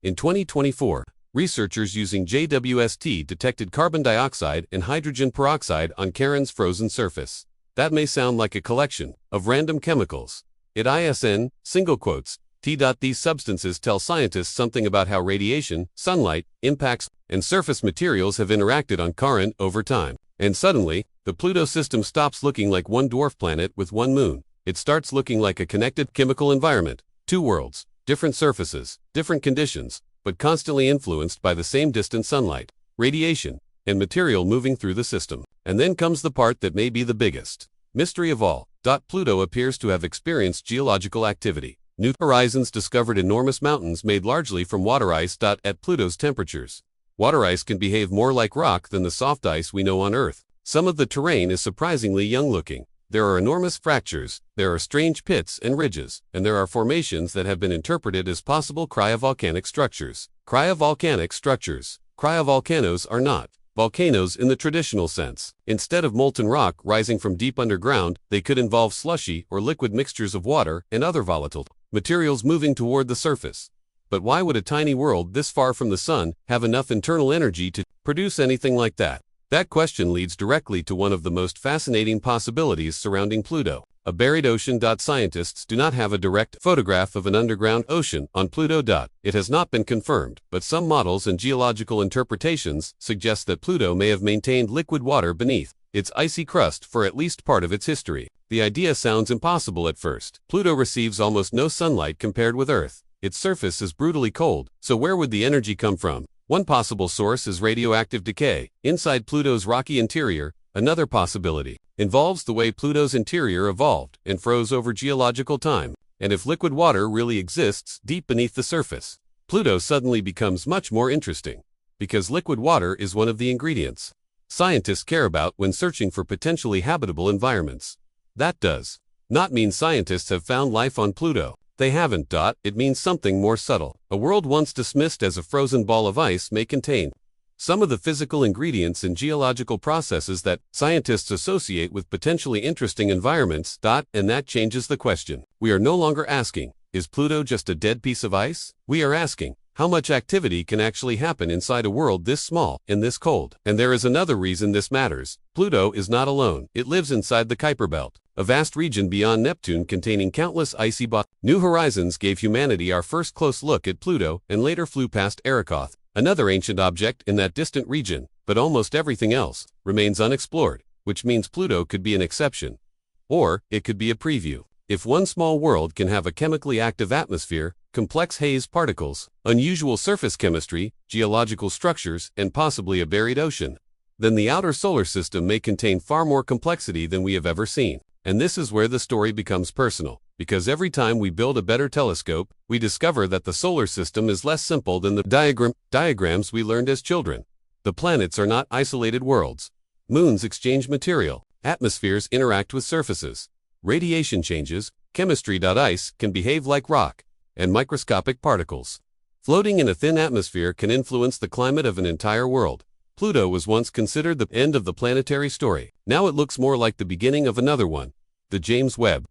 In 2024, researchers using JWST detected carbon dioxide and hydrogen peroxide on Charon's frozen surface. That may sound like a collection of random chemicals. ISN, single quotes, T. These substances tell scientists something about how radiation, sunlight, impacts, and surface materials have interacted on Charon over time. And suddenly, the Pluto system stops looking like one dwarf planet with one moon. It starts looking like a connected chemical environment, two worlds, different surfaces, different conditions, but constantly influenced by the same distant sunlight, radiation, and material moving through the system. And then comes the part that may be the biggest mystery of all. Pluto appears to have experienced geological activity. New Horizons discovered enormous mountains made largely from water ice. At Pluto's temperatures, water ice can behave more like rock than the soft ice we know on Earth. Some of the terrain is surprisingly young-looking. There are enormous fractures, there are strange pits and ridges, and there are formations that have been interpreted as possible cryovolcanic structures. Cryovolcanoes are not volcanoes in the traditional sense. Instead of molten rock rising from deep underground, they could involve slushy or liquid mixtures of water and other volatile materials moving toward the surface. But why would a tiny world this far from the sun have enough internal energy to produce anything like that? That question leads directly to one of the most fascinating possibilities surrounding Pluto: a buried ocean. Scientists do not have a direct photograph of an underground ocean on Pluto. It has not been confirmed, but some models and geological interpretations suggest that Pluto may have maintained liquid water beneath its icy crust for at least part of its history. The idea sounds impossible at first. Pluto receives almost no sunlight compared with Earth. Its surface is brutally cold, so where would the energy come from? One possible source is radioactive decay inside Pluto's rocky interior. Another possibility involves the way Pluto's interior evolved and froze over geological time. And if liquid water really exists deep beneath the surface, Pluto suddenly becomes much more interesting, because liquid water is one of the ingredients scientists care about when searching for potentially habitable environments. That does not mean scientists have found life on Pluto. They haven't. It means something more subtle. A world once dismissed as a frozen ball of ice may contain some of the physical ingredients and geological processes that scientists associate with potentially interesting environments. And that changes the question. We are no longer asking, is Pluto just a dead piece of ice? We are asking, how much activity can actually happen inside a world this small and this cold? And there is another reason this matters. Pluto is not alone. It lives inside the Kuiper Belt, a vast region beyond Neptune containing countless icy bodies. New Horizons gave humanity our first close look at Pluto and later flew past Arrokoth, another ancient object in that distant region, but almost everything else remains unexplored, which means Pluto could be an exception. Or it could be a preview. If one small world can have a chemically active atmosphere, complex haze particles, unusual surface chemistry, geological structures, and possibly a buried ocean, then the outer solar system may contain far more complexity than we have ever seen. And this is where the story becomes personal, because every time we build a better telescope, we discover that the solar system is less simple than the diagrams we learned as children. The planets are not isolated worlds. Moons exchange material, atmospheres interact with surfaces, radiation changes, chemistry. Ice can behave like rock, and microscopic particles floating in a thin atmosphere can influence the climate of an entire world. Pluto was once considered the end of the planetary story. Now it looks more like the beginning of another one. The James Webb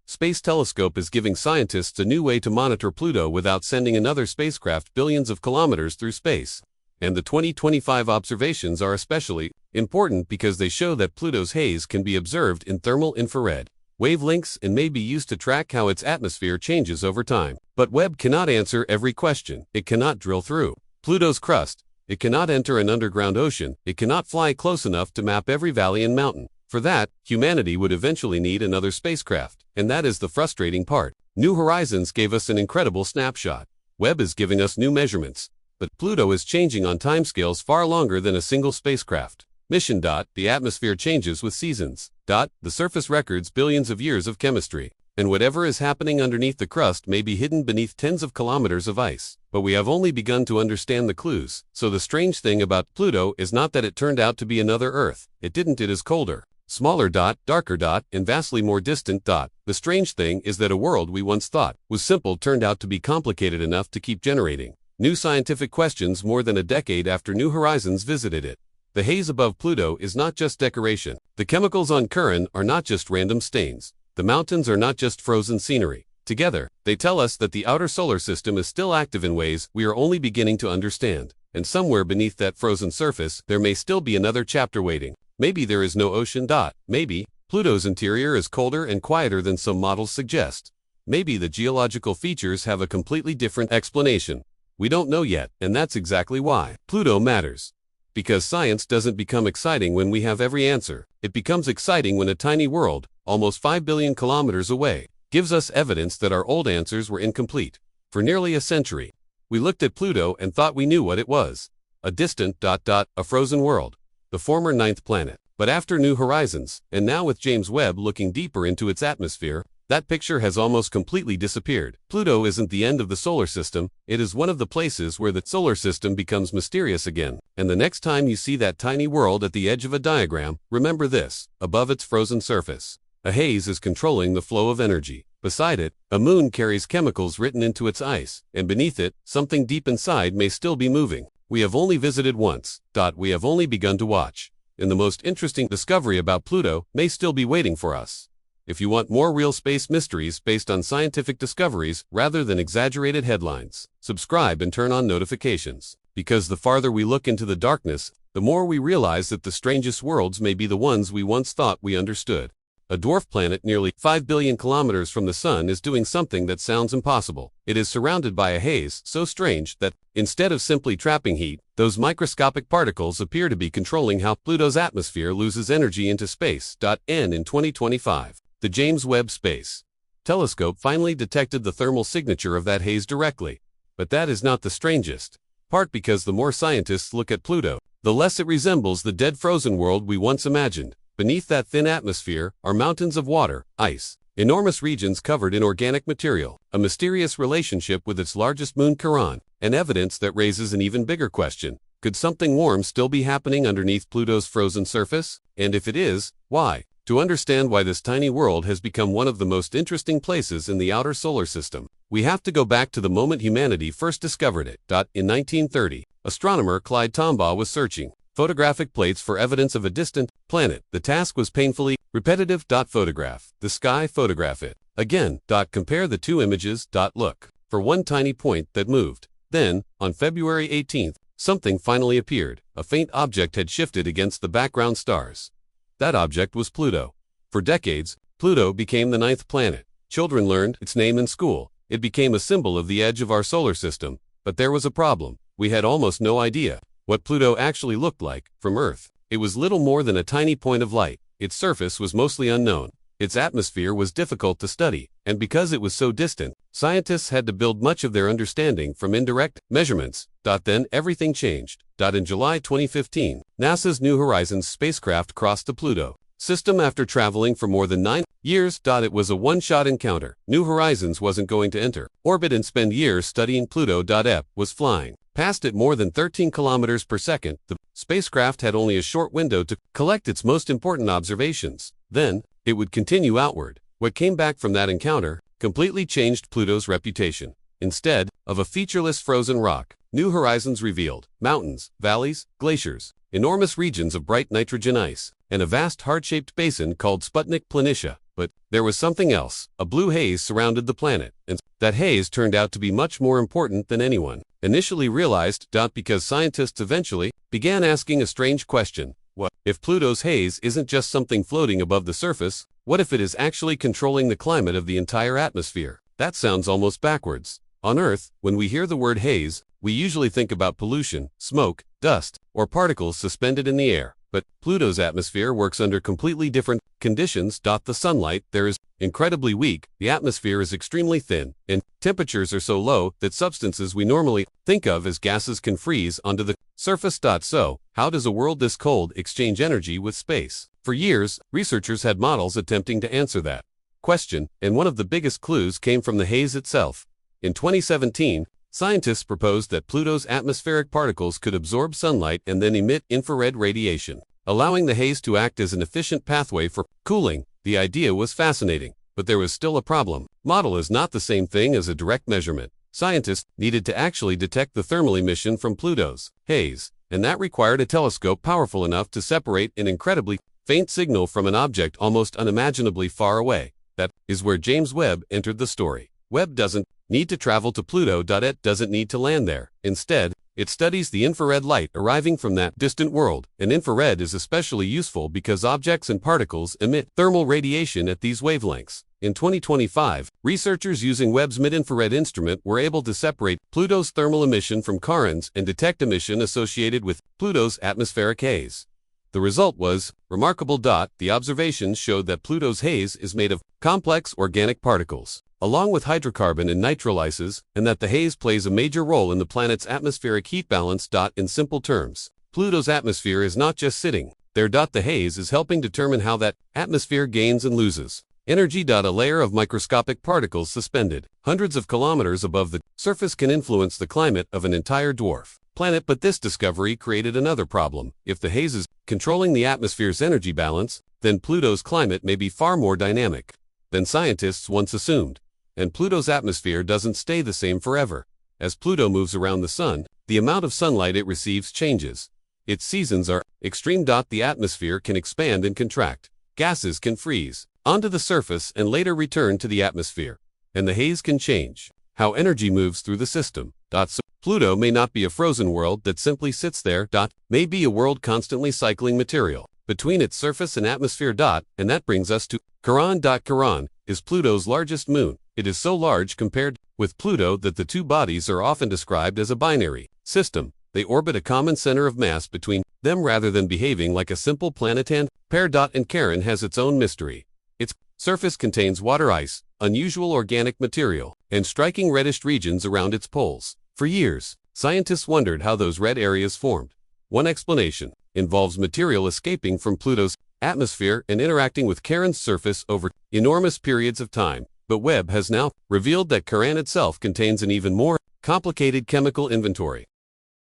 Space Telescope is giving scientists a new way to monitor Pluto without sending another spacecraft billions of kilometers through space. And the 2025 observations are especially important because they show that Pluto's haze can be observed in thermal infrared wavelengths and may be used to track how its atmosphere changes over time. But Webb cannot answer every question. It cannot drill through Pluto's crust. It cannot enter an underground ocean. It cannot fly close enough to map every valley and mountain. For that, humanity would eventually need another spacecraft. And that is the frustrating part. New Horizons gave us an incredible snapshot. Webb is giving us new measurements. But Pluto is changing on timescales far longer than a single spacecraft mission. The atmosphere changes with seasons. The surface records billions of years of chemistry. And whatever is happening underneath the crust may be hidden beneath tens of kilometers of ice. But we have only begun to understand the clues. So the strange thing about Pluto is not that it turned out to be another Earth. It didn't. It is colder, smaller. Darker. And vastly more distant. The strange thing is that a world we once thought was simple turned out to be complicated enough to keep generating new scientific questions more than a decade after New Horizons visited it. The haze above Pluto is not just decoration. The chemicals on Charon are not just random stains. The mountains are not just frozen scenery. Together, they tell us that the outer solar system is still active in ways we are only beginning to understand. And somewhere beneath that frozen surface, there may still be another chapter waiting. Maybe there is no ocean. Maybe Pluto's interior is colder and quieter than some models suggest. Maybe the geological features have a completely different explanation. We don't know yet, and that's exactly why Pluto matters. Because science doesn't become exciting when we have every answer. It becomes exciting when a tiny world, almost 5 billion kilometers away, gives us evidence that our old answers were incomplete. For nearly a century, we looked at Pluto and thought we knew what it was. A distant ... a frozen world. The former 9th planet. But after New Horizons, and now with James Webb looking deeper into its atmosphere, that picture has almost completely disappeared. Pluto isn't the end of the solar system, it is one of the places where the solar system becomes mysterious again. And the next time you see that tiny world at the edge of a diagram, remember this: above its frozen surface, a haze is controlling the flow of energy. Beside it, a moon carries chemicals written into its ice, and beneath it, something deep inside may still be moving. We have only visited once. We have only begun to watch. And the most interesting discovery about Pluto may still be waiting for us. If you want more real space mysteries based on scientific discoveries rather than exaggerated headlines, subscribe and turn on notifications. Because the farther we look into the darkness, the more we realize that the strangest worlds may be the ones we once thought we understood. A dwarf planet nearly 5 billion kilometers from the Sun is doing something that sounds impossible. It is surrounded by a haze so strange that, instead of simply trapping heat, those microscopic particles appear to be controlling how Pluto's atmosphere loses energy into space. In 2025, the James Webb Space Telescope finally detected the thermal signature of that haze directly. But that is not the strangest part, because the more scientists look at Pluto, the less it resembles the dead frozen world we once imagined. Beneath that thin atmosphere are mountains of water, ice, enormous regions covered in organic material, a mysterious relationship with its largest moon Charon, and evidence that raises an even bigger question. Could something warm still be happening underneath Pluto's frozen surface? And if it is, why? To understand why this tiny world has become one of the most interesting places in the outer solar system, we have to go back to the moment humanity first discovered it. In 1930, astronomer Clyde Tombaugh was searching photographic plates for evidence of a distant planet. The task was painfully repetitive. Photograph the sky, photograph it again. Compare the two images. Look for one tiny point that moved. Then, on February 18th, something finally appeared. A faint object had shifted against the background stars. That object was Pluto. For decades, Pluto became the 9th planet. Children learned its name in school. It became a symbol of the edge of our solar system. But there was a problem. We had almost no idea what Pluto actually looked like from Earth. It was little more than a tiny point of light. Its surface was mostly unknown. Its atmosphere was difficult to study, and because it was so distant, scientists had to build much of their understanding from indirect measurements. Then everything changed. In July 2015, NASA's New Horizons spacecraft crossed the Pluto system after traveling for more than 9 years. It was a one-shot encounter. New Horizons wasn't going to enter orbit and spend years studying Pluto. It was flying past it more than 13 kilometers per second. The spacecraft had only a short window to collect its most important observations. Then, it would continue outward. What came back from that encounter completely changed Pluto's reputation. Instead of a featureless frozen rock, New Horizons revealed mountains, valleys, glaciers, enormous regions of bright nitrogen ice, and a vast heart-shaped basin called Sputnik Planitia. But there was something else. A blue haze surrounded the planet, and that haze turned out to be much more important than anyone initially realized. Because scientists eventually began asking a strange question. What if Pluto's haze isn't just something floating above the surface? What if it is actually controlling the climate of the entire atmosphere? That sounds almost backwards. On Earth, when we hear the word haze, we usually think about pollution, smoke, dust, or particles suspended in the air. But Pluto's atmosphere works under completely different conditions. The sunlight there is incredibly weak, the atmosphere is extremely thin, and temperatures are so low that substances we normally think of as gases can freeze onto the surface. So, how does a world this cold exchange energy with space? For years, researchers had models attempting to answer that question, and one of the biggest clues came from the haze itself. In 2017, scientists proposed that Pluto's atmospheric particles could absorb sunlight and then emit infrared radiation, allowing the haze to act as an efficient pathway for cooling. The idea was fascinating, but there was still a problem. Model is not the same thing as a direct measurement. Scientists needed to actually detect the thermal emission from Pluto's haze, and that required a telescope powerful enough to separate an incredibly faint signal from an object almost unimaginably far away. That is where James Webb entered the story. Webb doesn't need to travel to Pluto. It doesn't need to land there. Instead, it studies the infrared light arriving from that distant world, and infrared is especially useful because objects and particles emit thermal radiation at these wavelengths. In 2025, researchers using Webb's mid-infrared instrument were able to separate Pluto's thermal emission from Charon's and detect emission associated with Pluto's atmospheric haze. The result was remarkable. The observations showed that Pluto's haze is made of complex organic particles, along with hydrocarbon and nitrolysis, and that the haze plays a major role in the planet's atmospheric heat balance. In simple terms, Pluto's atmosphere is not just sitting there. The haze is helping determine how that atmosphere gains and loses energy. A layer of microscopic particles suspended hundreds of kilometers above the surface can influence the climate of an entire dwarf planet. But this discovery created another problem. If the haze is controlling the atmosphere's energy balance, then Pluto's climate may be far more dynamic than scientists once assumed. And Pluto's atmosphere doesn't stay the same forever. As Pluto moves around the Sun, the amount of sunlight it receives changes. Its seasons are extreme. The atmosphere can expand and contract. Gases can freeze onto the surface and later return to the atmosphere. And the haze can change how energy moves through the system. So Pluto may not be a frozen world that simply sits there. May be a world constantly cycling material between its surface and atmosphere. And that brings us to Charon. Charon is Pluto's largest moon. It is so large compared with Pluto that the two bodies are often described as a binary system. They orbit a common center of mass between them rather than behaving like a simple planet and pair. And Charon has its own mystery. Its surface contains water ice, unusual organic material, and striking reddish regions around its poles. For years, scientists wondered how those red areas formed. One explanation involves material escaping from Pluto's atmosphere and interacting with Charon's surface over enormous periods of time. But Webb has now revealed that Charon itself contains an even more complicated chemical inventory.